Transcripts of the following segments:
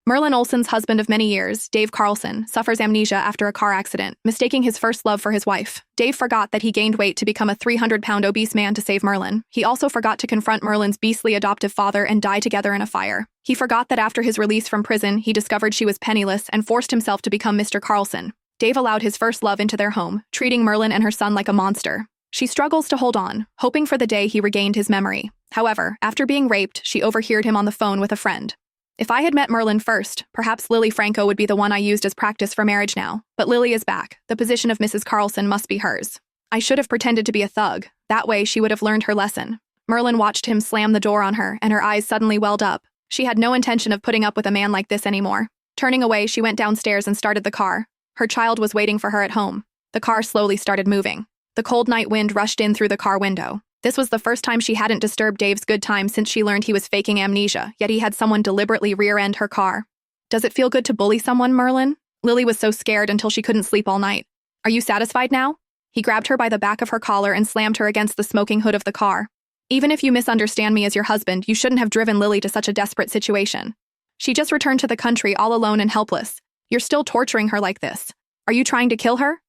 Merlin Olsen's husband of many years, Dave Carlson, suffers amnesia after a car accident, mistaking his first love for his wife. Dave forgot that he gained weight to become a 300-pound obese man to save Merlin. He also forgot to confront Merlin's beastly adoptive father and die together in a fire. He forgot that after his release from prison, he discovered she was penniless and forced himself to become Mr. Carlson. Dave allowed his first love into their home, treating Merlin and her son like a monster. She struggles to hold on, hoping for the day he regained his memory. However, after being raped, she overheard him on the phone with a friend. If I had met Merlin first, perhaps Lily Franco would be the one I used as practice for marriage now. But Lily is back. The position of Mrs. Carlson must be hers. I should have pretended to be a thug. That way she would have learned her lesson. Merlin watched him slam the door on her, and her eyes suddenly welled up. She had no intention of putting up with a man like this anymore. Turning away, she went downstairs and started the car. Her child was waiting for her at home. The car slowly started moving. The cold night wind rushed in through the car window. This was the first time she hadn't disturbed Dave's good time since she learned he was faking amnesia, yet he had someone deliberately rear-end her car. Does it feel good to bully someone, Merlin? Lily was so scared until she couldn't sleep all night. Are you satisfied now? He grabbed her by the back of her collar and slammed her against the smoking hood of the car. Even if you misunderstand me as your husband, you shouldn't have driven Lily to such a desperate situation. She just returned to the country all alone and helpless. You're still torturing her like this. Are you trying to kill her?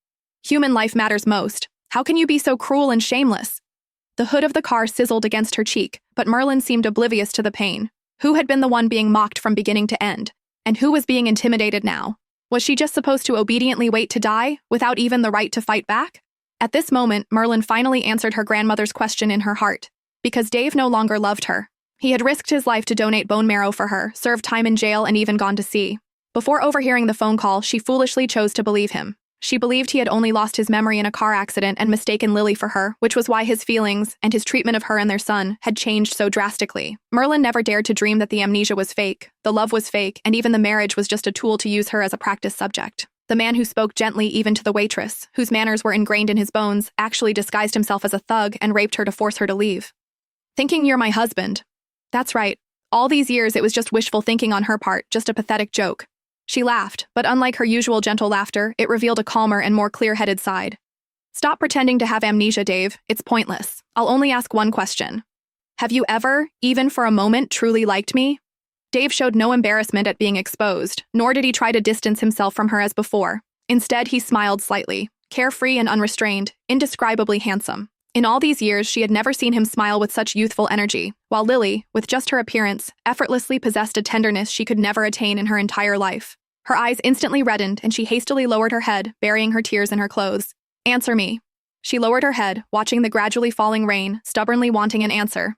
Human life matters most. How can you be so cruel and shameless? The hood of the car sizzled against her cheek, but Merlin seemed oblivious to the pain. Who had been the one being mocked from beginning to end? And who was being intimidated now? Was she just supposed to obediently wait to die, without even the right to fight back? At this moment, Merlin finally answered her grandmother's question in her heart. Because Dave no longer loved her. He had risked his life to donate bone marrow for her, served time in jail, and even gone to sea. Before overhearing the phone call, she foolishly chose to believe him. She believed he had only lost his memory in a car accident and mistaken Lily for her, which was why his feelings, and his treatment of her and their son, had changed so drastically. Merlin never dared to dream that the amnesia was fake, the love was fake, and even the marriage was just a tool to use her as a practice subject. The man who spoke gently even to the waitress, whose manners were ingrained in his bones, actually disguised himself as a thug and raped her to force her to leave. Thinking you're my husband. That's right. All these years it was just wishful thinking on her part, just a pathetic joke. She laughed, but unlike her usual gentle laughter, it revealed a calmer and more clear-headed side. Stop pretending to have amnesia, Dave. It's pointless. I'll only ask one question. Have you ever, even for a moment, truly liked me? Dave showed no embarrassment at being exposed, nor did he try to distance himself from her as before. Instead, he smiled slightly, carefree and unrestrained, indescribably handsome. In all these years, she had never seen him smile with such youthful energy, while Lily, with just her appearance, effortlessly possessed a tenderness she could never attain in her entire life. Her eyes instantly reddened, and she hastily lowered her head, burying her tears in her clothes. Answer me. She lowered her head, watching the gradually falling rain, stubbornly wanting an answer.